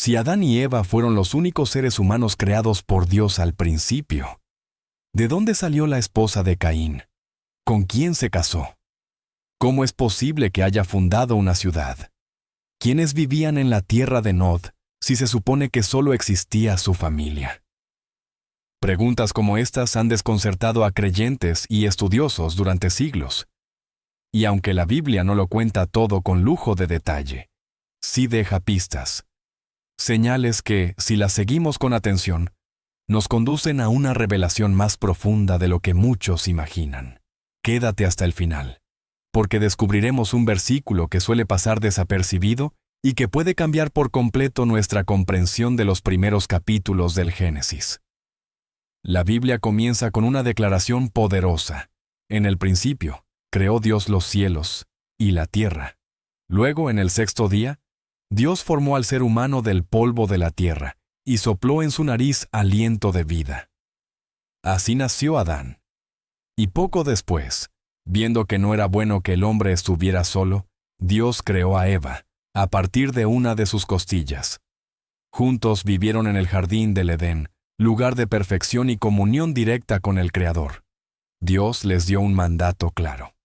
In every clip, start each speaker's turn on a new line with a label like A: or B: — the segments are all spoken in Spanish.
A: Si Adán y Eva fueron los únicos seres humanos creados por Dios al principio, ¿de dónde salió la esposa de Caín? ¿Con quién se casó? ¿Cómo es posible que haya fundado una ciudad? ¿Quiénes vivían en la tierra de Nod si se supone que solo existía su familia? Preguntas como estas han desconcertado a creyentes y estudiosos durante siglos. Y aunque la Biblia no lo cuenta todo con lujo de detalle, sí deja pistas. Señales que, si las seguimos con atención, nos conducen a una revelación más profunda de lo que muchos imaginan. Quédate hasta el final, porque descubriremos un versículo que suele pasar desapercibido y que puede cambiar por completo nuestra comprensión de los primeros capítulos del Génesis. La Biblia comienza con una declaración poderosa. En el principio, creó Dios los cielos y la tierra. Luego, en el sexto día, Dios formó al ser humano del polvo de la tierra y sopló en su nariz aliento de vida. Así nació Adán. Y poco después, viendo que no era bueno que el hombre estuviera solo, Dios creó a Eva, a partir de una de sus costillas. Juntos vivieron en el jardín del Edén, lugar de perfección y comunión directa con el Creador. Dios les dio un mandato claro.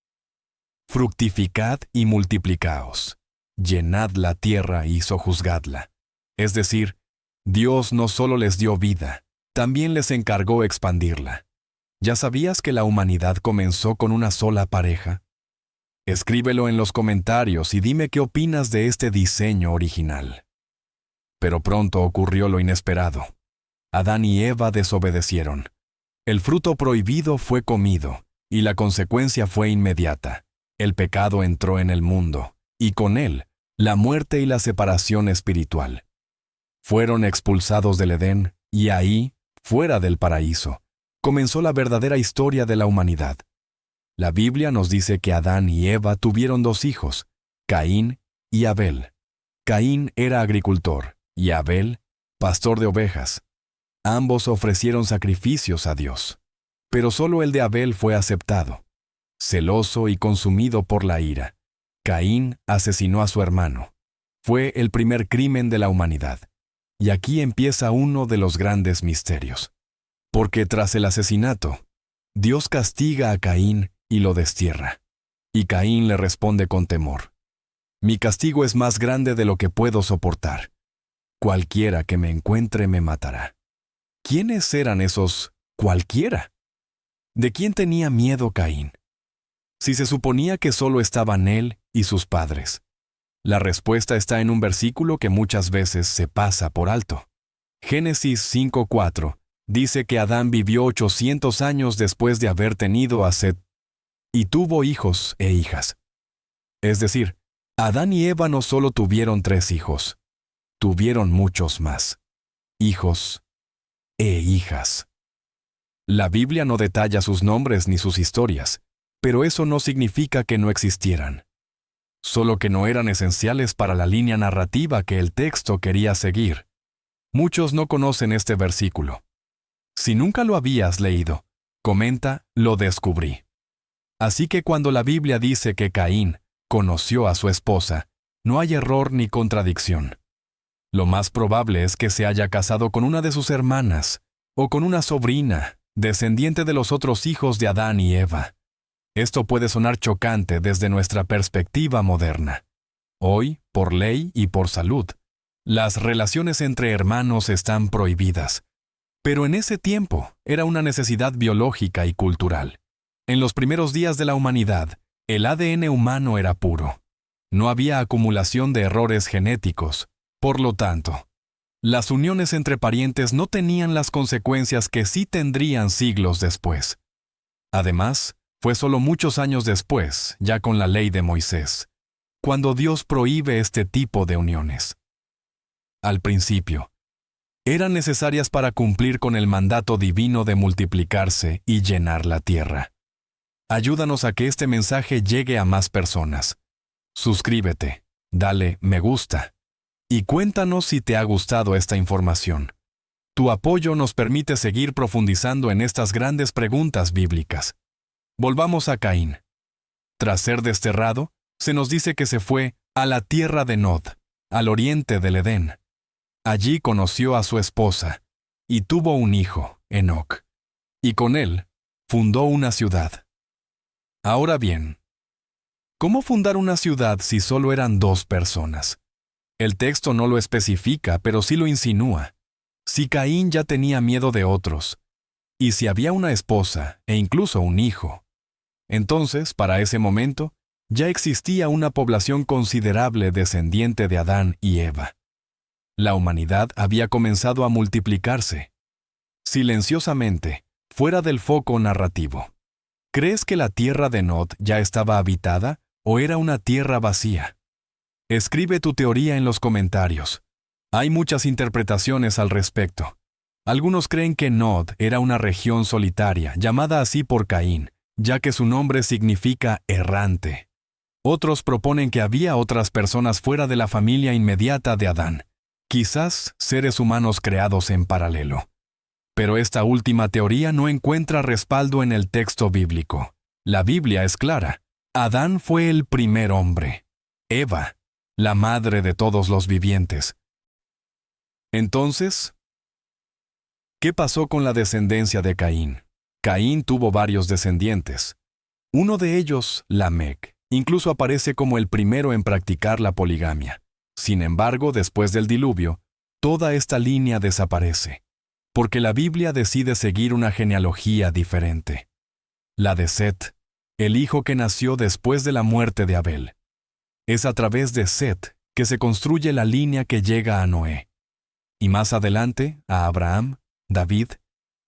A: Fructificad y multiplicaos. Llenad la tierra y sojuzgadla. Es decir, Dios no solo les dio vida, también les encargó expandirla. ¿Ya sabías que la humanidad comenzó con una sola pareja? Escríbelo en los comentarios y dime qué opinas de este diseño original. Pero pronto ocurrió lo inesperado. Adán y Eva desobedecieron. El fruto prohibido fue comido, y la consecuencia fue inmediata. El pecado entró en el mundo, y con él, la muerte y la separación espiritual. Fueron expulsados del Edén, y ahí, fuera del paraíso, comenzó la verdadera historia de la humanidad. La Biblia nos dice que Adán y Eva tuvieron dos hijos, Caín y Abel. Caín era agricultor, y Abel, pastor de ovejas. Ambos ofrecieron sacrificios a Dios, pero solo el de Abel fue aceptado. Celoso y consumido por la ira, Caín asesinó a su hermano. Fue el primer crimen de la humanidad. Y aquí empieza uno de los grandes misterios. Porque tras el asesinato, Dios castiga a Caín y lo destierra. Y Caín le responde con temor: mi castigo es más grande de lo que puedo soportar. Cualquiera que me encuentre me matará. ¿Quiénes eran esos cualquiera? ¿De quién tenía miedo Caín? Si se suponía que solo estaban él y sus padres. La respuesta está en un versículo que muchas veces se pasa por alto. Génesis 5:4 dice que Adán vivió 800 años después de haber tenido a Set, y tuvo hijos e hijas. Es decir, Adán y Eva no solo tuvieron 3 hijos, tuvieron muchos más. Hijos e hijas. La Biblia no detalla sus nombres ni sus historias, pero eso no significa que no existieran. Solo que no eran esenciales para la línea narrativa que el texto quería seguir. Muchos no conocen este versículo. Si nunca lo habías leído, comenta, lo descubrí. Así que cuando la Biblia dice que Caín conoció a su esposa, no hay error ni contradicción. Lo más probable es que se haya casado con una de sus hermanas, o con una sobrina, descendiente de los otros hijos de Adán y Eva. Esto puede sonar chocante desde nuestra perspectiva moderna. Hoy, por ley y por salud, las relaciones entre hermanos están prohibidas. Pero en ese tiempo era una necesidad biológica y cultural. En los primeros días de la humanidad, el ADN humano era puro. No había acumulación de errores genéticos. Por lo tanto, las uniones entre parientes no tenían las consecuencias que sí tendrían siglos después. Además, fue solo muchos años después, ya con la ley de Moisés, cuando Dios prohíbe este tipo de uniones. Al principio, eran necesarias para cumplir con el mandato divino de multiplicarse y llenar la tierra. Ayúdanos a que este mensaje llegue a más personas. Suscríbete, dale me gusta y cuéntanos si te ha gustado esta información. Tu apoyo nos permite seguir profundizando en estas grandes preguntas bíblicas. Volvamos a Caín. Tras ser desterrado, se nos dice que se fue a la tierra de Nod, al oriente del Edén. Allí conoció a su esposa, y tuvo un hijo, Enoc, y con él fundó una ciudad. Ahora bien, ¿cómo fundar una ciudad si solo eran 2 personas? El texto no lo especifica, pero sí lo insinúa. Si Caín ya tenía miedo de otros, y si había una esposa e incluso un hijo, entonces, para ese momento, ya existía una población considerable descendiente de Adán y Eva. La humanidad había comenzado a multiplicarse, silenciosamente, fuera del foco narrativo. ¿Crees que la tierra de Nod ya estaba habitada o era una tierra vacía? Escribe tu teoría en los comentarios. Hay muchas interpretaciones al respecto. Algunos creen que Nod era una región solitaria, llamada así por Caín, ya que su nombre significa errante. Otros proponen que había otras personas fuera de la familia inmediata de Adán, quizás seres humanos creados en paralelo. Pero esta última teoría no encuentra respaldo en el texto bíblico. La Biblia es clara. Adán fue el primer hombre. Eva, la madre de todos los vivientes. Entonces, ¿qué pasó con la descendencia de Caín? Caín tuvo varios descendientes. Uno de ellos, Lamec, incluso aparece como el primero en practicar la poligamia. Sin embargo, después del diluvio, toda esta línea desaparece, porque la Biblia decide seguir una genealogía diferente. La de Set, el hijo que nació después de la muerte de Abel. Es a través de Set que se construye la línea que llega a Noé, y más adelante a Abraham, David,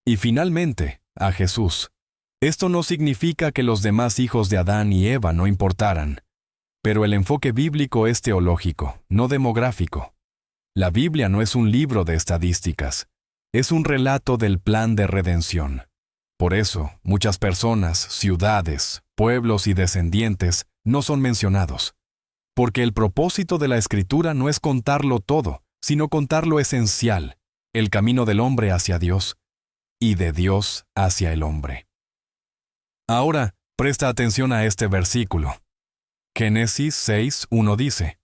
A: y finalmente a Jesús. Esto no significa que los demás hijos de Adán y Eva no importaran, pero el enfoque bíblico es teológico, no demográfico. La Biblia no es un libro de estadísticas, es un relato del plan de redención. Por eso, muchas personas, ciudades, pueblos y descendientes no son mencionados. Porque el propósito de la Escritura no es contarlo todo, sino contar lo esencial, el camino del hombre hacia Dios, y de Dios hacia el hombre. Ahora, presta atención a este versículo. Génesis 6:1 dice: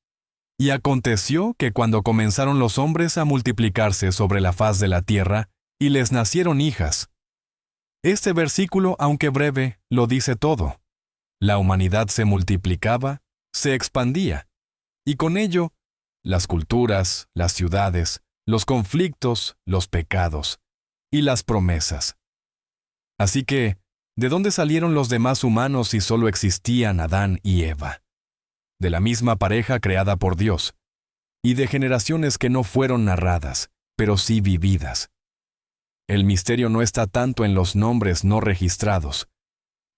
A: Y aconteció que cuando comenzaron los hombres a multiplicarse sobre la faz de la tierra, y les nacieron hijas. Este versículo, aunque breve, lo dice todo. La humanidad se multiplicaba, se expandía, y con ello, las culturas, las ciudades, los conflictos, los pecados y las promesas. Así que, ¿de dónde salieron los demás humanos si solo existían Adán y Eva? De la misma pareja creada por Dios, y de generaciones que no fueron narradas, pero sí vividas. El misterio no está tanto en los nombres no registrados,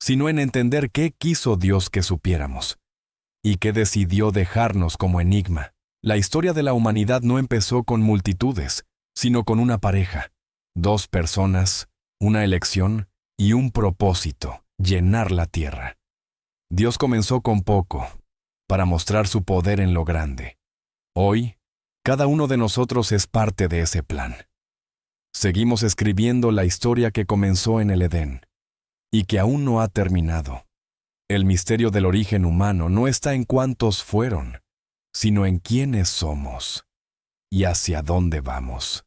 A: sino en entender qué quiso Dios que supiéramos, y qué decidió dejarnos como enigma. La historia de la humanidad no empezó con multitudes, sino con una pareja, 2 personas, una elección y un propósito: llenar la tierra. Dios comenzó con poco, para mostrar su poder en lo grande. Hoy, cada uno de nosotros es parte de ese plan. Seguimos escribiendo la historia que comenzó en el Edén, y que aún no ha terminado. El misterio del origen humano no está en cuántos fueron, sino en quiénes somos y hacia dónde vamos.